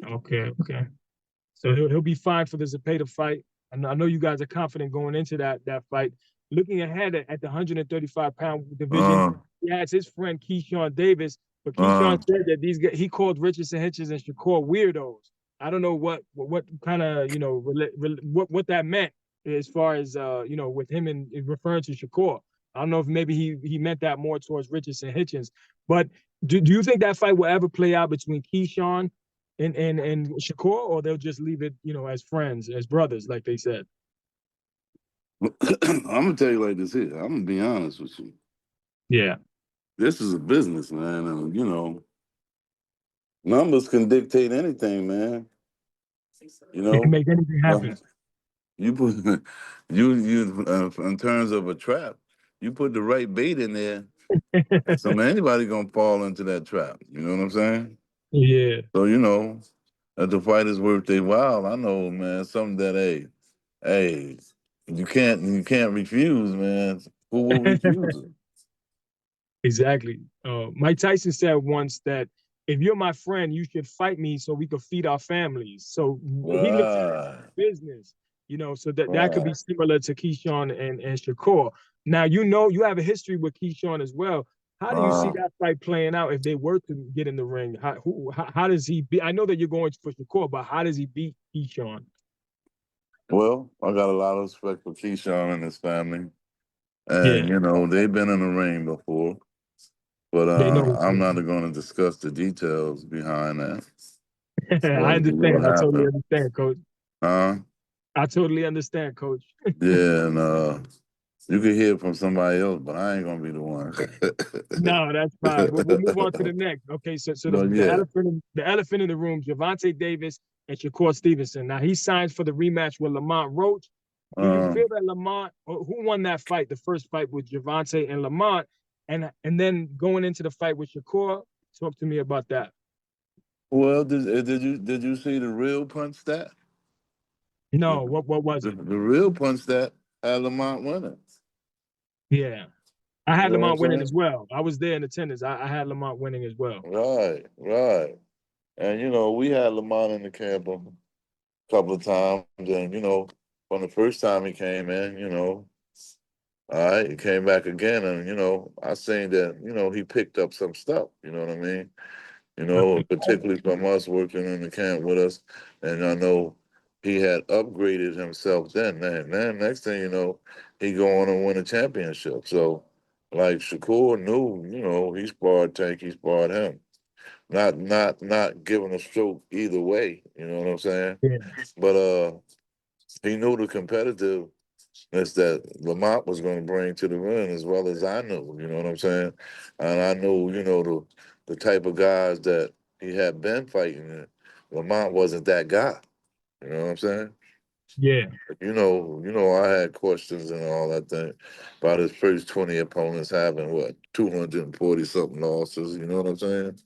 Okay. So he'll be fine for the Zepeda fight. And I know you guys are confident going into that fight. Looking ahead at the 135-pound division, Uh, he has his friend Keyshawn Davis, but uh, Keyshawn said that these guys, he called Richardson, Hitchens, and Shakur weirdos. I don't know what kind of what that meant as far as with him and referring to Shakur. I don't know if maybe he meant that more towards Richardson, Hitchens. But do you think that fight will ever play out between Keyshawn and Shakur, or they'll just leave it, as friends, as brothers, like they said? I'm gonna tell you like this here. I'm gonna be honest with you. Yeah. This is a business, man, and numbers can dictate anything, man. You They can know, make anything Uh, happen. you put in terms of a trap, you put the right bait in there, and so man, anybody gonna fall into that trap. You know what I'm saying? Yeah. So that the fight is worth their while. I know, man. Something that hey, you can't refuse, man. Who will refuse it? Exactly. Mike Tyson said once that if you're my friend, you should fight me so we could feed our families. So he looks at it Right, as business, so that could be right. similar to Keyshawn and Shakur. Now, you have a history with Keyshawn as well. How do you see Uh, that fight playing out if they were to get in the ring? How does he beat? I know that you're going for Shakur, but how does he beat Keyshawn? well, I got a lot of respect for Keyshawn and his family, and Yeah, they've been in the ring before. But they know each I'm not other. going to discuss the details behind that. I What understand. I totally happened? understand, Coach. Huh? I totally understand, Coach. Yeah, and you could hear from somebody else, but I ain't gonna be the one. No, that's fine. We'll move on to the next. Okay, so the, But the yeah, elephant in the room, Gervonta Davis and Shakur Stevenson. Now he signs for the rematch with Lamont Roach. Do you feel um, that Lamont, or who won that fight, the first fight with Gervonta and Lamont, and then going into the fight with Shakur? Talk to me about that. well, did you see the real punch stat? The, No, what was the, it? the real punch stat had Lamont winning. Yeah, I You had know what I'm Lamont winning as saying? well. I was there in attendance. I had Lamont winning as well. Right, right. And we had Lamont in the camp a couple of times, and from the first time he came in, all right, he came back again, and I seen that he picked up some stuff. You know what I mean? Particularly from us working in the camp with us, and I know he had upgraded himself then. Then next thing you know, he go on and win a championship. So, like Shakur knew, he sparred Tank, he sparred him. Not giving a stroke either way. You know what I'm saying? Yeah, But he knew the competitiveness that Lamont was going to bring to the ring as well as I knew. You know what I'm saying? And I knew, the type of guys that he had been fighting. And Lamont wasn't that guy. You know what I'm saying? yeah, I had questions and all that thing about his first 20 opponents having what 240 something losses. You know what I'm saying?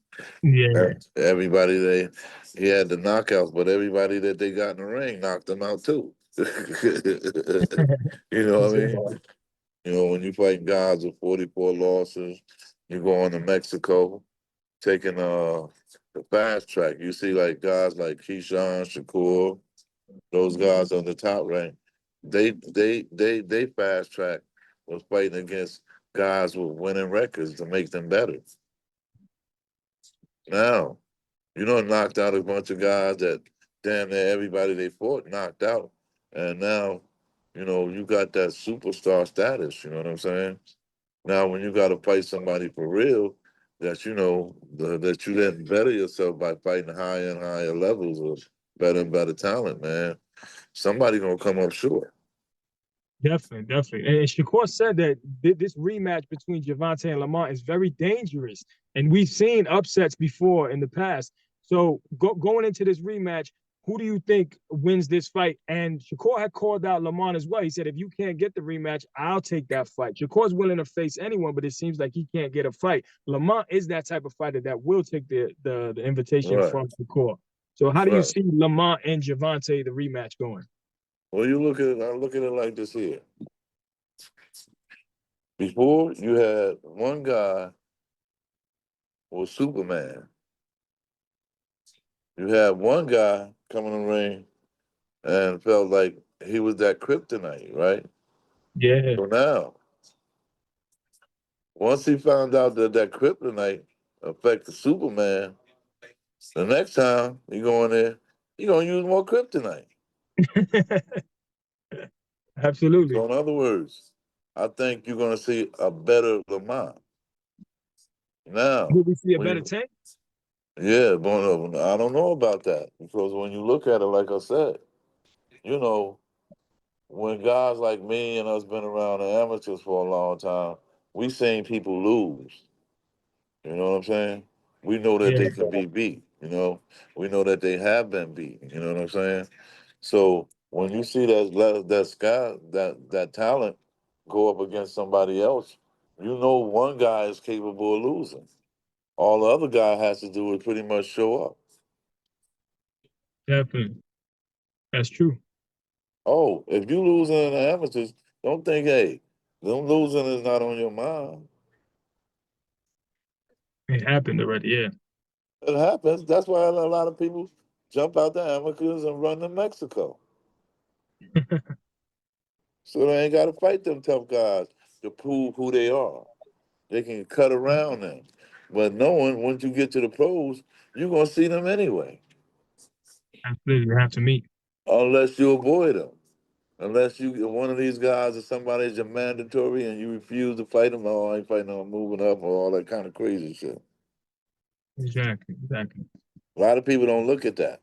yeah. Everybody he had the knockouts, but everybody that they got in the ring knocked him out too. You know what I Exactly. mean? When you fight guys with 44 losses, you go on to Mexico, taking the fast track. You see like guys like Keyshawn, Shakur, those guys on the top rank. They fast track was fighting against guys with winning records to make them better. Now, knocked out a bunch of guys that damn near everybody they fought knocked out. And now, you got that superstar status, you know what I'm saying? Now, when you got to fight somebody for real, that you didn't better yourself by fighting higher and higher levels of better and better talent, man. Somebody gonna come up short. Definitely. And Shakur said that this rematch between Gervonta and Lamont is very dangerous. And we've seen upsets before in the past. So going into this rematch, who do you think wins this fight? And Shakur had called out Lamont as well. He said, if you can't get the rematch, I'll take that fight. Shakur's willing to face anyone, but it seems like he can't get a fight. Lamont is that type of fighter that will take the invitation Right, from Shakur. So how do you right. see Lamont and Gervonta, the rematch going? Well, you look at it. I look at it like this here. Before you had one guy was Superman. You had one guy come in the ring and felt like he was that kryptonite, right? Yeah. So now, once he found out that that kryptonite affected Superman, the next time you go in there, you're gonna use more kryptonite. Absolutely. So in other words, I think you're gonna see a better Lamont. Now, Will we see a when better you tank? yeah, but I don't know about that because when you look at it, like I said, you know, when guys like me and us been around the amateurs for a long time, we seen people lose. You know what I'm saying? We know that Yeah, they can be beat. You know, we know that they have been beaten. You know what I'm saying? So when you see that sky that talent go up against somebody else, you know one guy is capable of losing. All the other guy has to do is pretty much show up. definitely. That's true. Oh, if you losing in the amateurs, don't think, hey, them losing is not on your mind. It happened already. Yeah. It happens. That's why a lot of people jump out the amateurs and run to Mexico. So they ain't got to fight them tough guys to prove who they are. They can cut around them. But knowing once you get to the pros, you're going to see them anyway, Absolutely. You have to meet. unless you avoid them. Unless you one of these guys or somebody is your mandatory and you refuse to fight them, oh, I ain't fighting, I'm moving up, or all that kind of crazy shit. Exactly. Exactly. A lot of people don't look at that.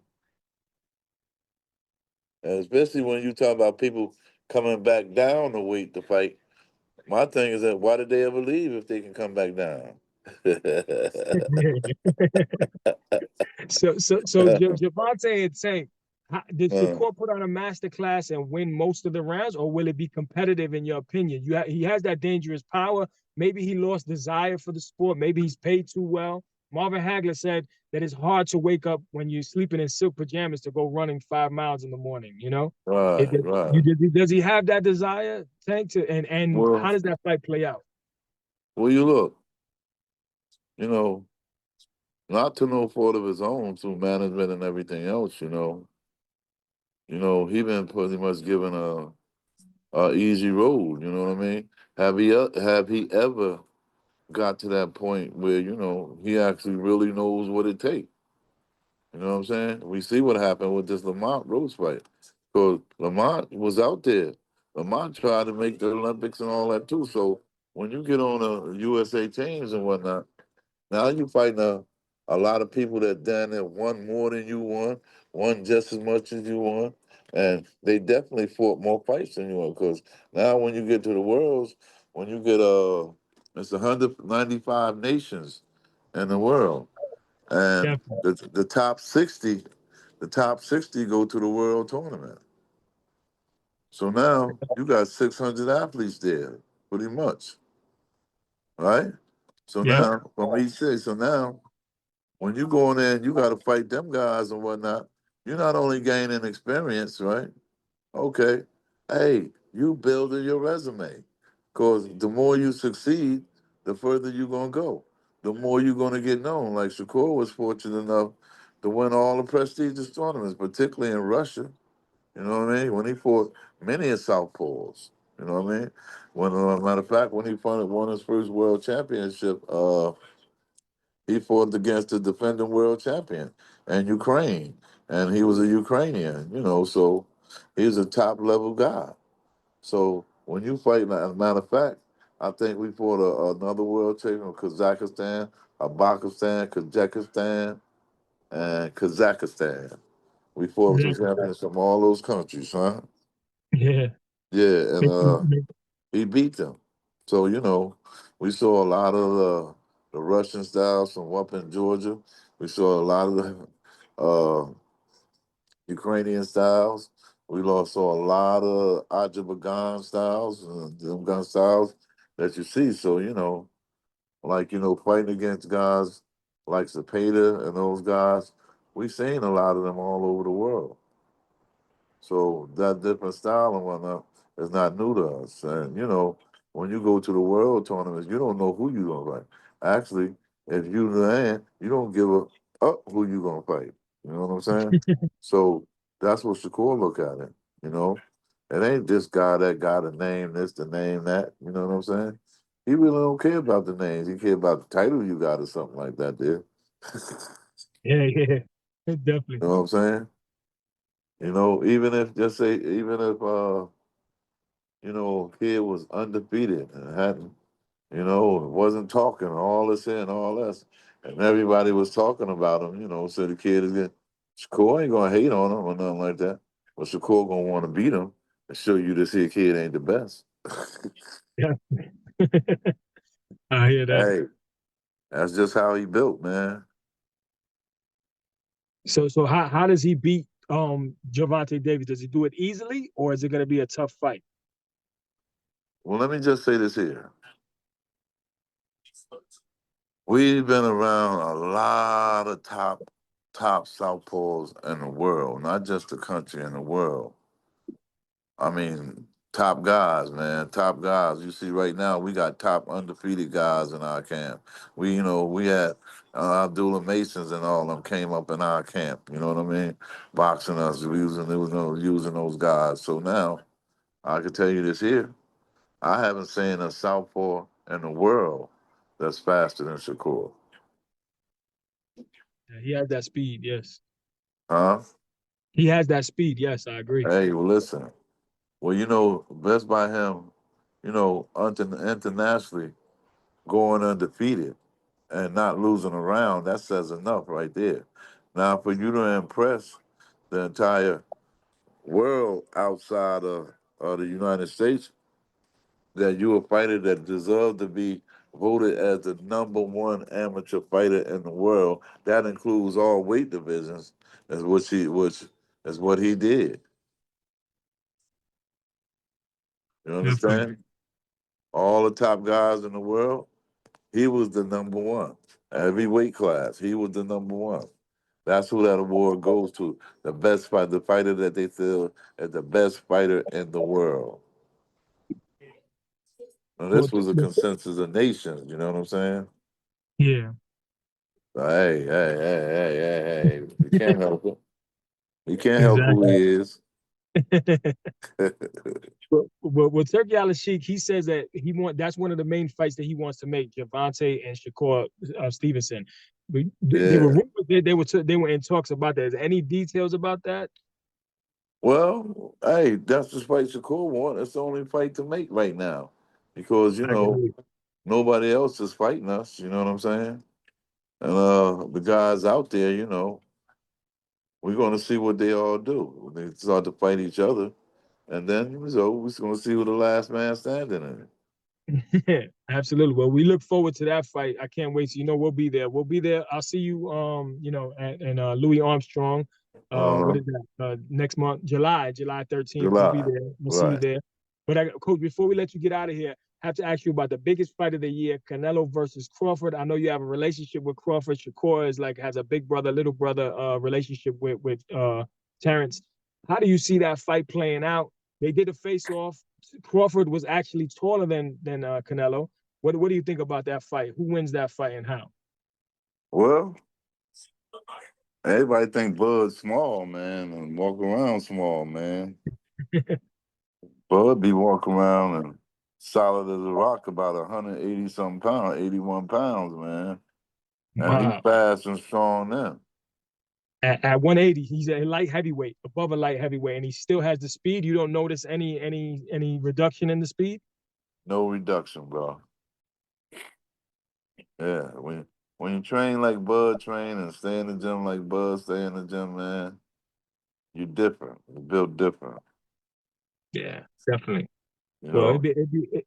And especially when you talk about people coming back down to weight to fight. My thing is that why did they ever leave if they can come back down? So Javante and Tank, did Uh, Shakur put on a master class and win most of the rounds, or will it be competitive in your opinion? He has that dangerous power. Maybe he lost desire for the sport. Maybe he's paid too well. Marvin Hagler said that it's hard to wake up when you're sleeping in silk pajamas to go running 5 miles in the morning. You know, right, right. does he have that desire, Tank? And Well, how does that fight play out? well, you look, you know, not to no fault of his own through management and everything else. He been pretty much given a easy road. You know what I mean? Have he ever got to that point where he actually really knows what it takes? You know what I'm saying? We see what happened with this Lamont Rose fight. Because Lamont was out there. Lamont tried to make the Olympics and all that too. So when you get on a USA teams and whatnot, now you fighting a lot of people that down there won more than you won just as much as you won. And they definitely fought more fights than you won. Because now when you get to the worlds, when you get it's 195 nations in the world. And Definitely. the top 60 go to the world tournament. So now you got 600 athletes there, pretty much, right? So Yep. now from each state, so now when you go in there and you got to fight them guys and whatnot, you're not only gaining experience, right? Okay, hey, you building your resume, because the more you succeed, the further you're gonna go. The more you're gonna get known. Like Shakur was fortunate enough to win all the prestigious tournaments, particularly in Russia. You know what I mean? When he fought many of Southpaws. You know what I mean? When, matter of fact, when he won his first world championship, he fought against the defending world champion and Ukraine, and he was a Ukrainian. So he's a top level guy. So when you fight, as a matter of fact, I think we fought another world champion, Kazakhstan, Abakistan, Kazakhstan, and Kazakhstan. We fought some Exactly. champions from all those countries, huh? Yeah. Yeah, and he beat them. So we saw a lot of the Russian styles from up in Georgia. We saw a lot of the Ukrainian styles. Saw a lot of Azerbaijan styles, them gun styles that you see. So like fighting against guys like Zapata and those guys, we've seen a lot of them all over the world. So that different style and whatnot is not new to us. And when you go to the world tournaments, you don't know who you're gonna fight. Actually, if you land, you don't give a up who you gonna fight. You know what I'm saying? So that's what Shakur look at it. You know, it ain't this guy that got a name this, the name that. You know what I'm saying? He really don't care about the names. He care about the title you got or something like that. There. Yeah, yeah, definitely. You know what I'm saying? You know, even if just say, even if kid was undefeated and hadn't, wasn't talking all this here and all this, and everybody was talking about him, so the kid is getting, Shakur ain't gonna hate on him or nothing like that. But Shakur gonna want to beat him and show you this here kid ain't the best. Yeah, I hear that. Hey, that's just how he built, man. So how does he beat Gervonta Davis? Does he do it easily, or is it going to be a tough fight? Well, let me just say this here. We've been around a lot of top southpaws in the world, not just the country, in the world. I mean, top guys, man, top guys. You see, right now we got top undefeated guys in our camp. We had Abdullah Masons and all of them came up in our camp. You know what I mean? Boxing us, using those guys. So now I can tell you this here: I haven't seen a southpaw in the world that's faster than Shakur. Yeah, he has that speed. Yes, Huh? he has that speed. Yes, I agree. Hey, well, listen. Well, best by him, internationally going undefeated and not losing a round, that says enough right there. Now, for you to impress the entire world outside of the United States, that you a fighter that deserved to be voted as the number one amateur fighter in the world, that includes all weight divisions, which is what he did. You Definitely. understand? All the top guys in the world, he was the number one. Every weight class, he was the number one. That's who that award goes to. The best fighter, the fighter that they feel is the best fighter in the world. And Well, this was a consensus of nations, you know what I'm saying? yeah, Hey, hey, hey, hey, hey, hey. You can't help it. You can't help who exactly. he is. With Turkey Al Sheikh, he says that that's one of the main fights that he wants to make, Gervonta and Shakur Stevenson. But they were Yeah. rumors they were in talks about that. Is there any details about that? Well, hey, that's the fight Shakur want. It's the only fight to make right now. Because, I agree. nobody else is fighting us, you know what I'm saying? And the guys out there, we're going to see what they all do. When they start to fight each other, and then we're going to see who the last man standing is. Absolutely. Well, we look forward to that fight. I can't wait. So, we'll be there. We'll be there. I'll see you. Louis Armstrong. What Uh-huh. is that? Next month, July 13th. We'll be July, there. We'll see you right? there. But Coach, before we let you get out of here, I have to ask you about the biggest fight of the year, Canelo versus Crawford. I know you have a relationship with Crawford. Shakur has a big brother, little brother relationship with Terrence. How do you see that fight playing out? They did a face off. Crawford was actually taller than Canelo. What do you think about that fight? Who wins that fight and how? Well, everybody think Bud's small, man, and walk around small, man. Bud be walking around and solid as a rock, about 180 something pounds, 81 pounds, man. And he's Wow. fast and strong then. At 180, he's a light heavyweight, above a light heavyweight, and he still has the speed. You don't notice any reduction in the speed? No reduction, bro. Yeah, when you train like Bud train and stay in the gym like Bud stay in the gym, man, you different. You built different. Yeah, definitely. You Well, know,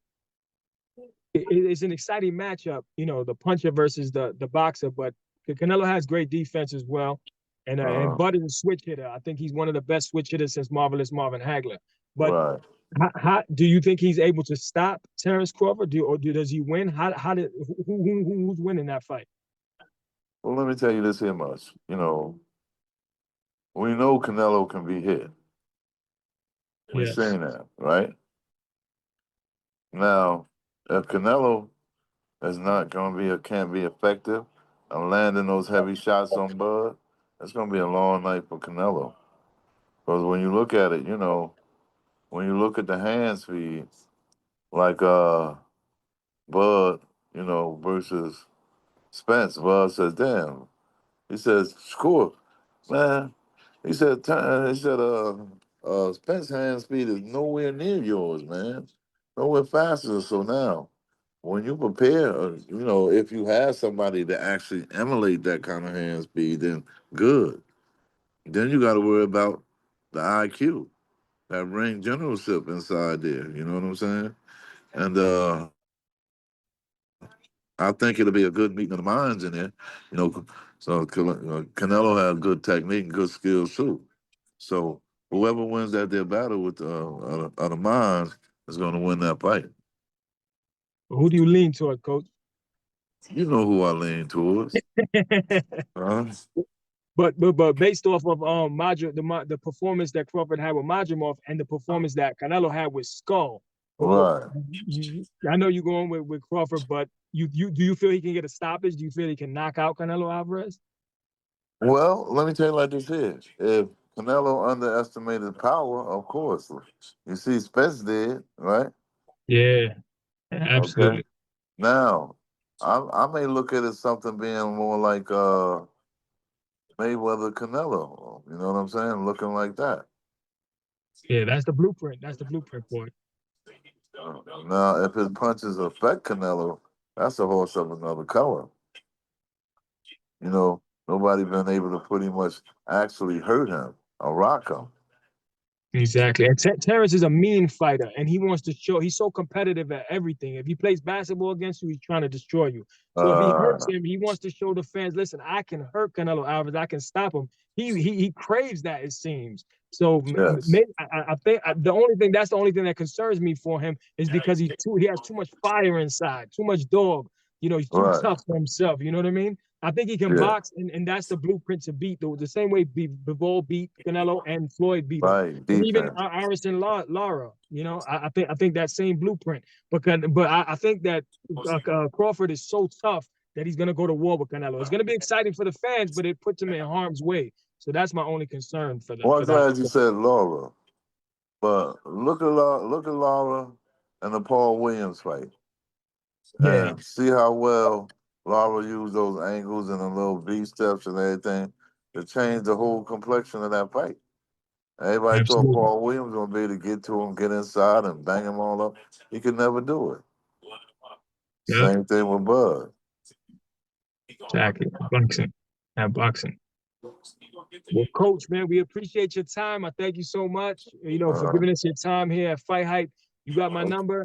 it's an exciting matchup. The puncher versus the boxer, but Canelo has great defense as well, and uh, Bud is a switch hitter. I think he's one of the best switch hitters since Marvelous Marvin Hagler. But right. do you think he's able to stop Terrence Crawford? Does he win? Who's winning that fight? Well, let me tell you this here much. We know Canelo can be hit. We Yes. saying that, right? Now, if Canelo is not going to can't be effective and landing those heavy shots on Bud, it's gonna be a long night for Canelo. Because when you look at it, you know, when you look at the hand speed, like Bud, you know, versus Spence, Bud says, "Damn," he says, "Score, man." He said, Spence hand speed is nowhere near yours, man. Nowhere faster. So now, when you prepare, you know, if you have somebody to actually emulate that kind of hand speed, then good. Then you got to worry about the IQ, that ring generalship inside there. You know what I'm saying? And I think it'll be a good meeting of the minds in there. You know, so Canelo has good technique and good skills too. So whoever wins that their battle with of the minds is going to win that fight. Who do you lean toward, Coach? You know who I lean towards. Huh? But based off of the performance that Crawford had with Madrimov and the performance that Canelo had with Skull, Right. I know you're going with Crawford, but you do you feel he can get a stoppage? Do you feel he can knock out Canelo Alvarez? Well, let me tell you like this here. If Canelo underestimated power, of course. You see Spence did, right? Yeah, Okay. absolutely. Now, I may look at it something being more like Mayweather Canelo. You know what I'm saying? Looking like that. Yeah, that's the blueprint. That's the blueprint for it. Now, if his punches affect Canelo, that's a horse of another color. You know, nobody been able to pretty much actually hurt him or rock him. Exactly. And Terrence is a mean fighter, and he wants to show he's so competitive at everything. If he plays basketball against you, he's trying to destroy you. So if he hurts Uh, him, he wants to show the fans, listen, I can hurt Canelo Alvarez, I can stop him. He craves that, it seems. So yes, I think that's the only thing that concerns me for him is because he has too much fire inside, too much dog. You know, he's too right, tough for himself. You know what I mean? I think he can yeah, box, and that's the blueprint to beat the same way Bivol beat Canelo and Floyd beat him, right, and even defense. Arison Lara. You know, I think that same blueprint. But I think that Crawford is so tough that he's gonna go to war with Canelo. It's gonna be exciting for the fans, but it puts him in harm's way. So that's my only concern Well, for I'm that. glad you said Laura, but look at Laura and the Paul Williams fight, Yeah, and see how well Laura used those angles and the little V steps and everything to change the whole complexion of that fight. Everybody thought absolutely. Paul Williams was gonna be able to get to him, get inside, and bang him all up. He could never do it. Yeah, Same thing with Bud. exactly. Boxing, boxing. Well, Coach, man, we appreciate your time. I thank you so much. You know, for Uh, giving us your time here at Fight Hype. You got my number.